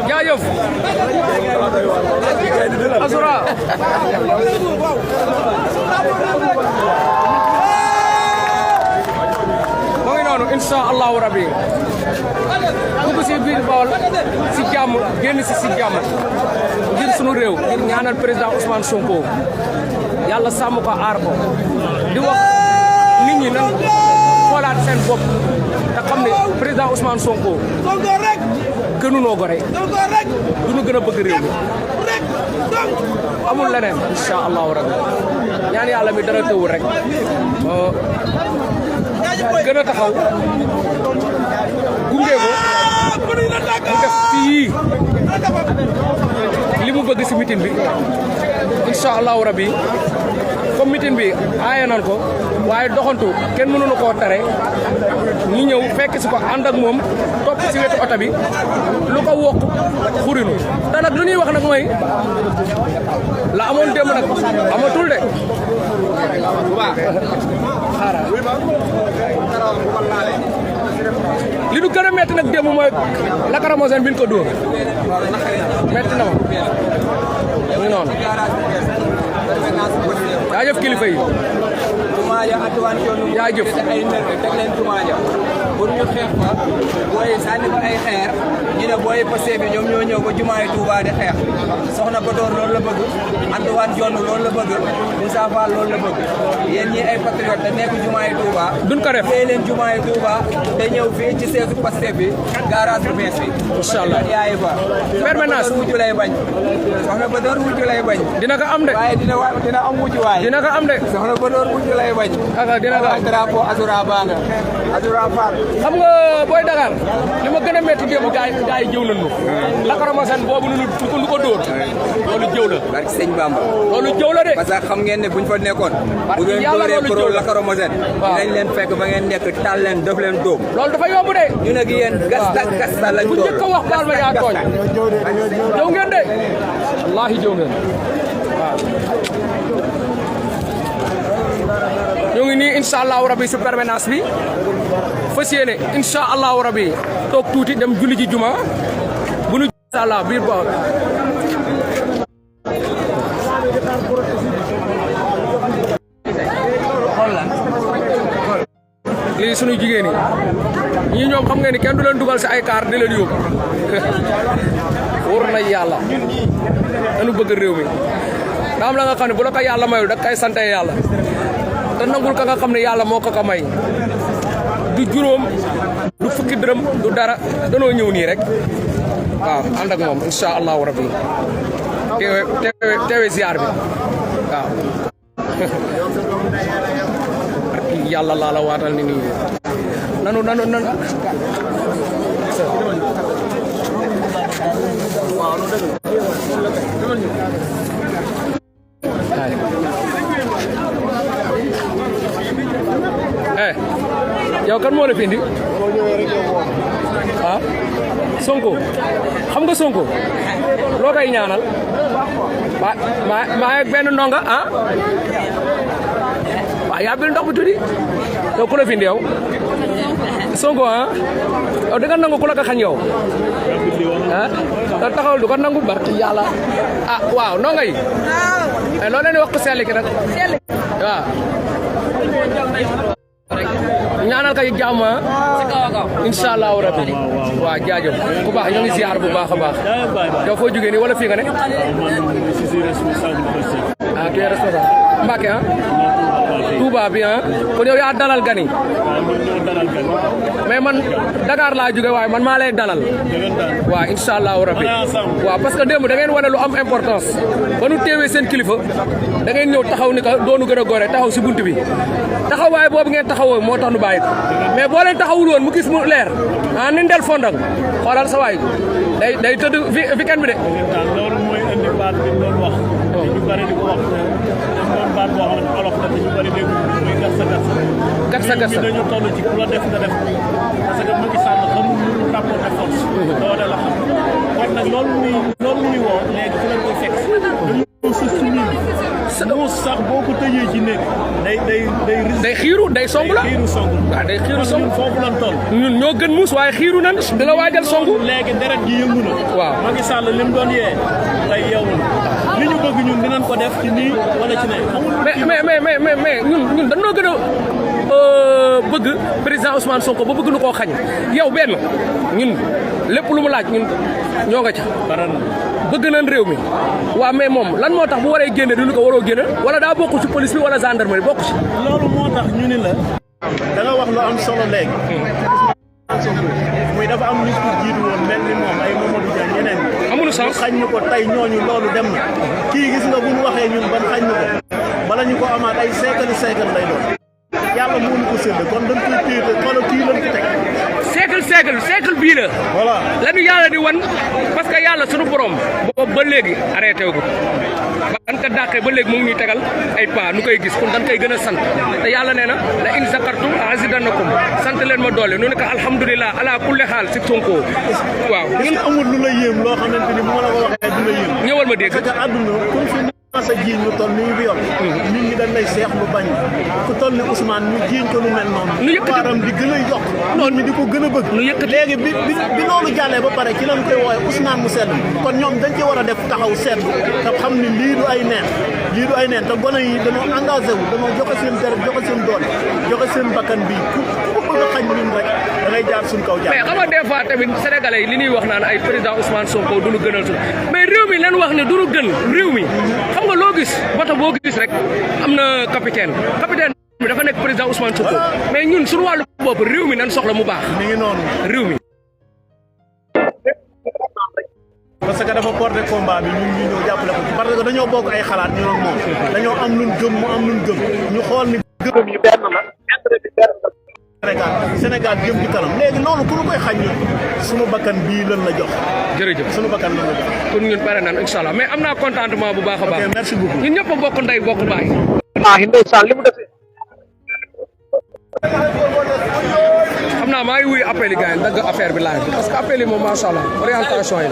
jaajëf Azura moo ngi noonu insha allahu rabbi dugg si biir Bawol si jàmm génn si jàmm ngir sunu réew ngir ñaanal président Ousmane Sonko yàlla sàmm ko aar ko di wax nit ñi nan xoolaat seen bopp te xam ne président Ousmane Sonko gënunoo gore duñu gën a bëgg réew mi amul leneen insha allahu rabbi ñaan yàlla mi dara tëwul rek gën a taxaw gunge ko mu def fii li mu bëgg si meeting bi insha allahu rabbi comme meeting bi aaye nan ko waaye doxantu kenn mënuñu koo tere ñu ñëw fekk si ko ànd ak moom topp si wetu oto bi lu ko wokk xurinu te nag lu ñuy wax nag mooy la amoon démb nag amatul de li du gën a metti nag démb mooy lacrymogène bi ñu ko dóor metti na ma muy noonu jaajëf kilifa yi jaajëf pour ñu xeex fa booy sànni fa ay xeer ñu ne booy Pastef bi ñoom ñoo ñëw ba jumaay Touba di xeex soxna Bator loolu la bëgg Antoine Diome loolu la bëgg Moussa Fall loolu la bëgg yéen ñi ay patriote te nekk jumaay Touba duñ ko def tey leen jumaay Touba te ñëw fii ci seesu Pastef bi garage bu bees bi inshallah yaay fa permanence wujju lay bañ soxna Bator wujju lay bañ dina ko am de waaye dina am wujju waaye dina ko am de soxna Bator wujju lay bañ dina ko am drapeau Azura Banga Azura Fall xam nga booy Dakar li ma gën a métti démb gaay yi jëw nañu lacrymogène boobu lu ko dóor loolu jëw la barke sëñ Bamba loolu jëw la de parce que xam ngeen ne buñ fa nekkoon bu doon dóoree pro lacrymogène dinañ leen fekk ba ngeen nekk taal leen def leen dóom loolu dafa yomb de ñu nag yéen gasta lañ bu njëkk a wax baal ma yaa tooñ jëw ngeen de wallaahi jëw ngeen waaw ñoo ngi nii incha allahu rabi si permanence bi fas yéene incha allahu rabi toog tuuti dem julli ji juma bu nu incha allah biir Bawol lii sunu jigéen ñi ñii ñoom xam ngeen ni kenn du leen dugal si ay kaar di leen yóbbu wóor na yàlla dañu bëgg réew mi daa am la nga xam ne bu la ko yàlla mayul da kay sante yàlla te nangul ka nga xam ne yàlla moo ko may du juróom du fukki dërëm du dara danoo ñëw nii rek waaw ànd ak moom incha allahu rabbi teewe ziar bi waaw yàlla laa la waatal ni nii nanu yow kan moo la fi indi ah Sonko xam nga Sonko loo koy ñaanal maa ak benn ndonga ah waaw yaa bil ndox bu tuddi yow ku la fi indi yow Sonko ah yow da nga nangu ku la ko xañ yow ah te taxawal du ko nangu barki yàlla ah waaw ndonga yi loo leen di wax ko sell ki nag waaw ñaanal kay jàmm incha allahu rabbi waaw jaajëf bu baax ñoo ngi ziar bu baax a baax yow foo jógee nii wala fii nga ne ah tu es responsable Mbacke ah Touba bi ah kon yow yaa dalal gan yi mais man Dakar laa jóge waaye man maa lay dalal waaw incha allahu rabbi waaw parce que démb da ngeen wane lu am importance ba nu teewee seen kilifa da ngeen ñëw taxaw ni ka doonu gën a gore taxaw si bunt bi taxawaay boobu ngeen taxawoo moo tax nu bàyyi ko mais boo leen taxawul woon mu gis mu leer ah ni ndel fondang xoolal sa waay day tëdd weekend bi de loolu mooy indi baat bi doon wax ñu bari di ko wax doon baat boo xam ne olof la te ñu bari dégg muy gatsa sa gëstu dañu toll ci ku la def nga def parce que Macky Sall xamul lu rapport de force. doole la xam kon nag loolu muy woo léegi ci lañ koy fekk dañu suuf si miin muus sax boo ko tëjee ci nekk day xiiru day song la xiiru song waaw day xiiru song foofu lan toll ñun ñoo gën muus waaye xiiru nan dina waajal songu léegi deret gi yëngu na waaw Macky Sall li mu doon yee tey yeewul li ñu bëgg ñun dinañ ko def ci nii wala ci ne mais ñun dañoo gën a bëgg président Ousmane Sonko ba bëgg lu koo xañ yow benn ñun lépp lu mu laaj ñun ñoo nga ca bëgg nañ réew mi waaw mais moom lan moo tax bu waree génne du ñu ko waroo génne wala daa bokk ci police bi wala gendarmerie bokk ci loolu moo tax ñu ni la da nga wax lu am solo léegi muy dafa am nit ku jiitu woon mel ni moom ay Mamadou Dia ñeneen amuñu sens xañ ñu ko tey ñooñu loolu dem na kii gis nga bu ñu waxee ñun ban xañ ñu ko bala ñu ko amaat ay siècle lay doon yàlla moo ñu ko sédd kon dañ koy téye xoolal kii lañ ko teg siècle bii la voilà la ñu yàlla di wan parce que yàlla sunu borom boobu ba léegi arrêté wu ko ban ka dàqee ba léegi mu ngi ñuy tegal ay pas nu koy gis kon dañ koy gën a sant te yàlla nee na la in zakartum azidannakum sant leen ma doole nu ne ko alhamdulilah ala kulli xaal si Sonko waaw ñun amul lu la yéem loo xamante ni moo la ko waxee du la yéem ñëwal ma dégg parce que àdduna comme fi sa jiiñ lu toll nii bi yor nit ñi dañ lay seex lu bañ ku toll ni Ousmane ñu jiiñ ko lu mel noonu waaram di gën a yokk noonu mi di ko gën a bëgg léegi bi loolu jàllee ba pare ci lañ koy wooye Ousmane mu sedd kon ñoom dañ ci war a def taxaw seetlu te xam ni lii du ay neen te gone yi dañoo engagé wu dañoo joxe seen deret joxe seen doole joxe seen bakkan bi ku bëgg a xañ ñun rek da ngay jaar suñ kaw jaar mais xam nga des fois tamit sénégalais yi li ñuy wax naan ay président Ousmane Sonko duñu gënal suñu mais réew mi lan wax ne duñu gën réew mi xam nga loo gis bato boo gis rek am na capitaine bi dafa nekk président Ousmane Sonko mais ñun suñu wàllu bopp réew mi nan soxla mu baax mi ngi noonu réew mi parce que dafa porté combat bi ñun ñu ñëw jàppale ko parce que dañoo bokk ay xalaat ñu ak moom dañoo am luñ gëm mu am luñ gëm ñu xool ni gëm yi benn la intérêt bi benn la Sénégal jëm ci kanam léegi loolu ku ñu koy xañ ñu sunu bakkan bii lan la jox jërëjëf sunu bakkan lan la jox kon ñun pare naan incha allah mais am naa contentement bu baax a baax merci beaucoup ñun ñëpp a bokk ndey bokk baay ndeysaan li mu defee xam naa maa ngi wuyu appel yi gars yi dagg affaire bi live parce que appel yi moom macha allah orientation yi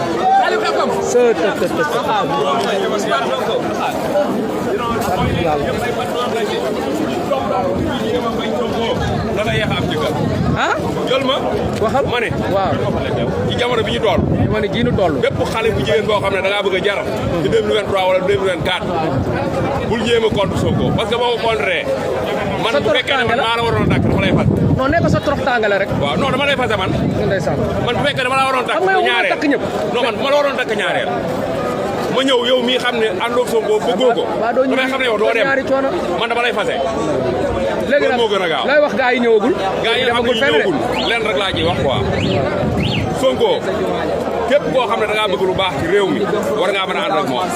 dana yeex a am jëkkër ah jël ma waxal ma ne waaw ci jamono bi ñu toll ma ne jiinu toll bépp xale bu jigéen boo xam ne da ngaa bëgg a jar ci 2023 wala 2024 bul jéem a contre Sonko parce que boo ko contré man bu fekkee ne man maa la waroon a dakk dama lay fas non nekk sa trop tàngale rek waaw non dama lay fase man ndeysaan man bu fekkee dama la waroon takk ñaareel takk ñëpp non man bu ma la waroon takk ñaareel ma ñëw yow mii xam ne àndoog Sonko bëggoo ko damay xam ne yow doo dem man dama lay fase léegi nag moo gën a gaaw lay wax gaa yi ñëwagul gaa yi xam ne ñëwagul leen rek laa ciy wax quoi Sonko képp koo xam ne da ngaa bëgg lu baax ci réew mi war ngaa mën a ànd ak moom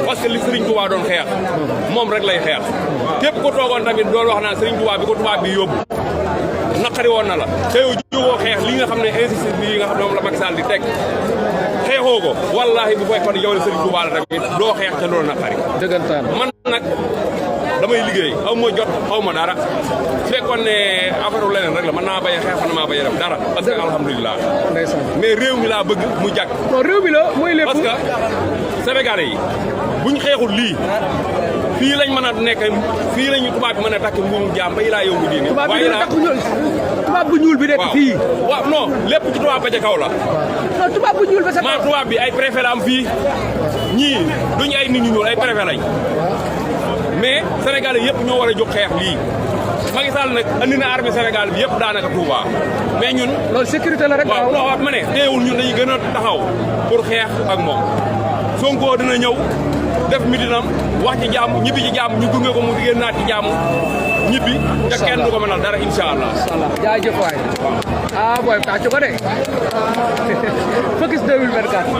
parce que li Serigne Touba doon xeex moom rek lay xeex képp ko toogoon tamit doon wax naan Serigne Touba bi ko tubaab bi yóbbu naqari woon na la te yow jógoo xeex li nga xam ne injustice bi nga xam ne moom la Macky Sall di teg xeexoo ko wallaahi bu fekkoon yow la Serigne Touba la tamit doo xeex te loolu naqari dëggantaan man nag damay liggéey xaw ma jot xaw ma dara su fekkoon ne affaire leneen rek la mën naa bañ a xeex mën naa bañ a def dara parce que alhamdulilah mais réew mi laa bëgg mu jàkk non réew mi la mooy lépp parce que Sénégalais yi buñ xeexul lii fii lañ mën a nekk fii lañu tubaab bi mën a takk mbuum jaam ba ilaa yow bu diine tubaab bu ñuul bi nekk fii waaw non lépp ci tubaab ba ca kaw la non tubaab bu ñuul ba sa maa tubaab bi ay préfet la am fii ñii duñu ay nit ñu ñuul ay préfet lañ mais Sénégalais yëpp ñoo war a jóg xeex lii Macky Sall nag andi na armée Sénégal bi yëpp daanaka Touba mais ñun loolu sécurité la rek waaw non ma ne teewul ñun dañuy gën a taxaw pour xeex ak moom Sonko dina ñëw def mitinam wax ci jàmm ñibbi ci jàmm ñu gunge ko mu génnaat ci jàmm ñibbi te kenn du ko mënal dara incha allah jaajëf waay ah booy tàccu ko de Focus 2024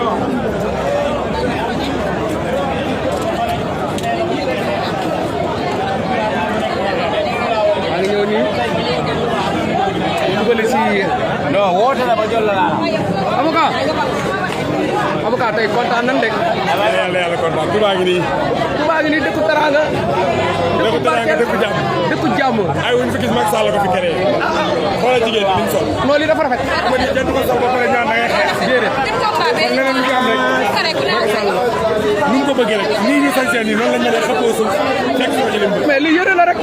maa ngi ñëw nii dugali si non woote na ba jël la avocat tey kontaan nañ de yàlla kontaan Touba ngi nii Touba ngi nii dëkku teraanga dëkku jàmm dëkku jàmm jàmm. ay wuñ fi gis Macky Sall ko fi créé xoolal jigéen ñi liñ sol. non lii dafa rafet. xam nga kenn du ko sol ba pare ñaan da ngay xeex. déedéet. kon leneen lu ñu am rek Macky Sall ni mu ko bëggee rek nii ñu sañ seen nii noonu lañ mën a xëppoo suuf fekk si ko ci lim bëgg. mais lii yëre la rek.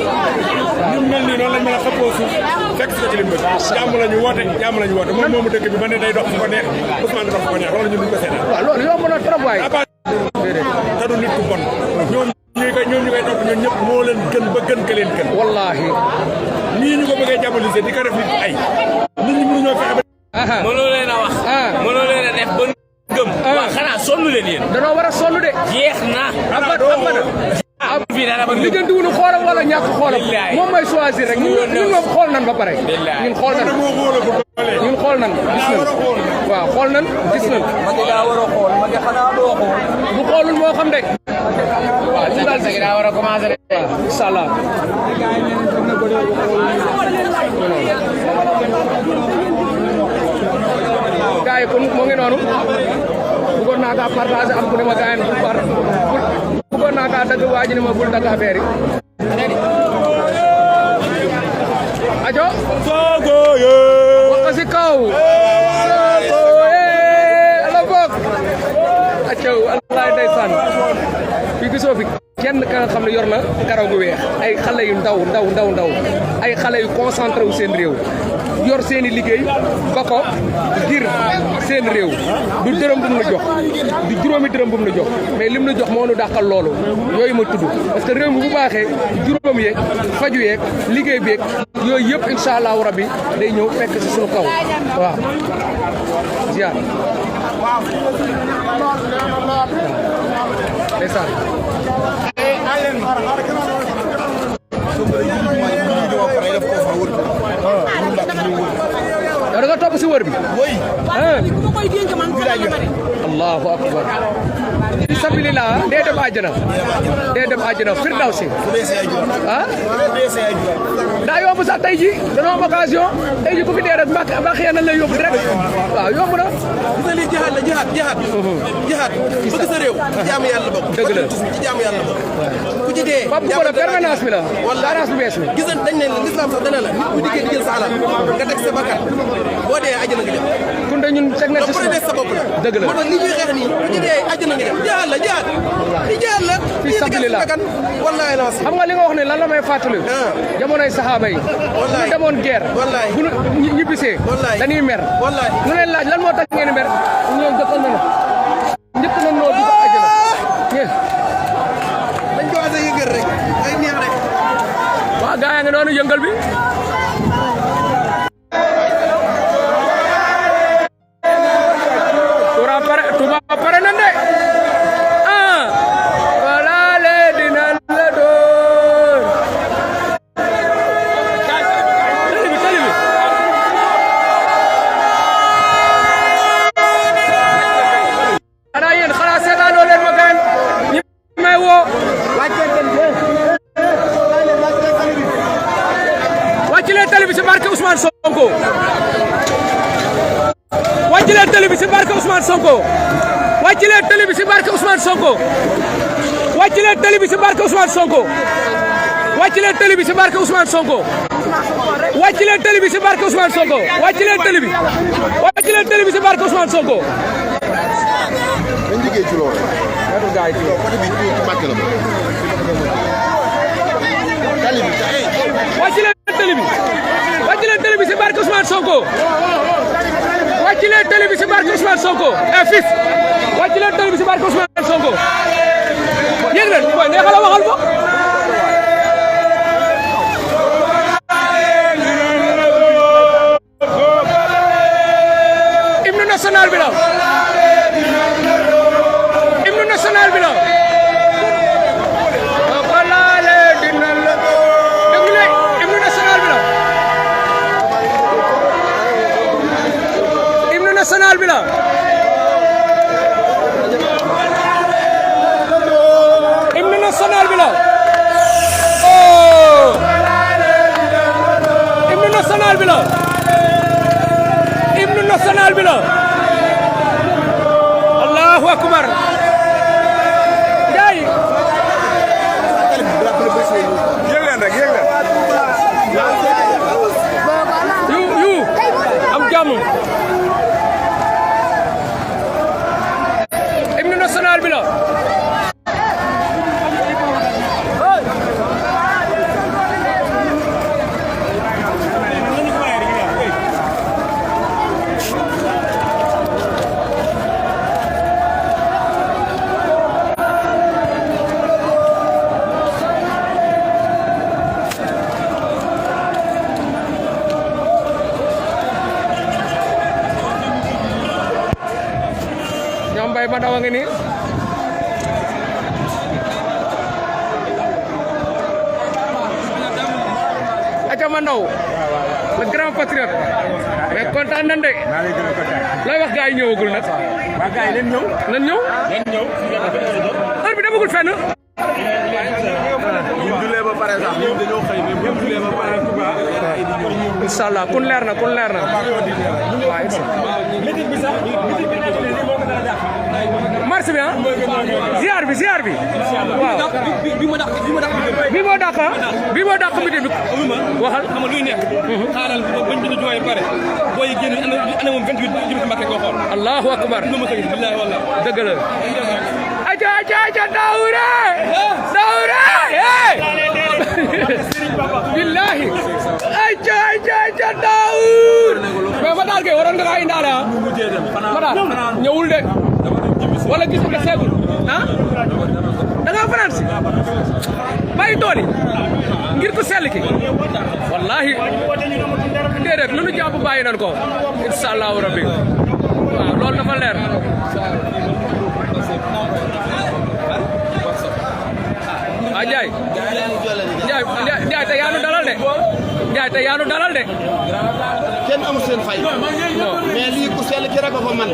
ni mu mel nii noonu lañ mën a xëppoo suuf fekk si ko ci lim bëgg. jàmm la ñu woote jàmm la ñu woote moom moomu dëkk bi ba ne day dox fu ko neex Ousmane di dox fu ko neex loolu ñun duñ ko seetaan. waaw loolu yomb na trop waay. déedéet te du nit ku bon ñoom ñu koy topp ñoom ñëpp moo leen gën ba gën ka leen gën. wallaahi. nii ñu ko bëggee diaboliser di ko def nit ay nit ñi mënuñoo fexe ba. mënoo leen a wax. mënoo leen a def ba gëm. waaw xanaa sonn leen yéen. danoo war a sonn de. jeex na. am fii dara ba liggéey duwunu xoolam wala ñàkk xoolam. moom mooy choisir rek ñun moom xool nan ba pare. ñun xool nan ñun xool nan gis nan waaw xool nan gis nan. Macky daa war a xool Macky xanaa doo xool. bu xoolul moo xam de. waaw li daal daa war a commencé rek. incha allah. gars yi kon moo ngi noonu bëggoon naa kaa partagé am ku ne ma gars yi bëggoon naa kaa dagg waa ji ne ma bul dagg affaire yi. ajo. Sonko wax si kaw. ala boog. accaw allah ndeysaan fii gisoo fi kenn ka nga xam ne yor na karaw gu weex ay xale yu ndaw ay xale yu concentré wu seen réew yor seen i liggéey ba ko ngir seen réew du dërëm bu mu la jox du juróomi dërëm bu mu la jox mais lim la jox moo nu dàqal loolu yooyu ma tudd parce que réew mi bu baaxee juróom yeeg faju yeeg liggéey beeg yooyu yëpp incha allahu rabbi day ñëw fekk si suñu kaw waaw ziar ndeysaan yow da nga topp si wër bi. allahu akbar. fi sabilillah dee dem àjjana firdawsi. ah. daa yomb sax tey ji danoo am occasion tey ji ku fi dee rek mbaq yéen lay yóbbu direct waaw yomb na. gis nga lii jihaad la jihaad bëgg sa réew ci jaamu yàlla bokk. dëgg la ci jaamu yàlla bokk. ku ci dee. Pape Gora permanence bi la. permanence bu bees bi. gis nga dañ ne l'islam sax dana la nit bu dikkee di jël sa alal nga teg sa bakkan boo dee àjjana nga dem. kun de ñun teg na ci suuf sa bopp la. dëgg la moo tax li ñuy xeex nii ku ci dee àjjana nga dem jihaad la jihaad. li jihaad la. fi sabilillah wallaahi la xam nga li nga wax ne lan la may fàttali. jamonoy saxaaba yi. wallaahi ñu demoon guerre. wallaahi bu ñu ñibbisee. wallaahi dañuy mer. wallaahi ñu leen laaj lan moo tax ngeen mer ñoom jëkkal na njëkk na noo dugg àjjana. dañ ko wax yëngal rek ay neex rek. waa gaa yaa ngi noonu yëngal bi. Touba pare nan de. wàcc leen télé bi si barke Ousmane Sonko wàcc leen télé bi si barke Ousmane Sonko wàcc leen télé bi si barke Ousmane Sonko wàcc leen télé bi si barke Ousmane Sonko wàcc leen télé bi si barke Ousmane Sonko wàcc leen télé bi wàcc leen télé bi si barke Ousmane Sonko. dañ liggéey ci loolu. côté bi ci Mbàkke la tali bi wàcc leen télé bi wàcc leen télé bi si barke Ousmane Sonko wàcc leen télé bi si barke Ousmane Sonko fils wàcc leen télé bi si barke Ousmane Sonko yéen leen booy neexal a waxal ba hymne national bi la hymne national bi la national bi la hymne national bi la oh hymne national bi la hymne national bi la Allahu akbar yéeg leen rek yéeg leen Mandaw a ngi nii aca Mandaw le grand patriote mais kontaan nañ de looy wax gars yi ñëwagul nag waa gars yi leen ñëw nan ñëw heure bi demagul fenn ñu julee ba pare sax ñun dañoo xëy mais bu julee ba pare inshallah kun leer na waaw marché bi ah ziar bi waaw bi moo dàq midi bi waxal xam nga luy nekk xaaral bañ bi jooy pare booy génn ana moom 28 jëm ci Mbàkke ko xool allahu akbar lu ma ko gis billahi wallahi dëgg la aca Daouda billahi aca Daoud mais Matar Gueye waroon nga kaa indaale ah Matar ñëwul de wala gis nga seegul ah da nga fanaan si bàyyi tool yi ngir ko sell ki wallahi déedéet lu nu jàpp bàyyi nan ko inshallah rabbi waaw loolu dafa leer Njaay te yaanu dalal de kenn amul seen fay mais lii ku sell ki rek a ko man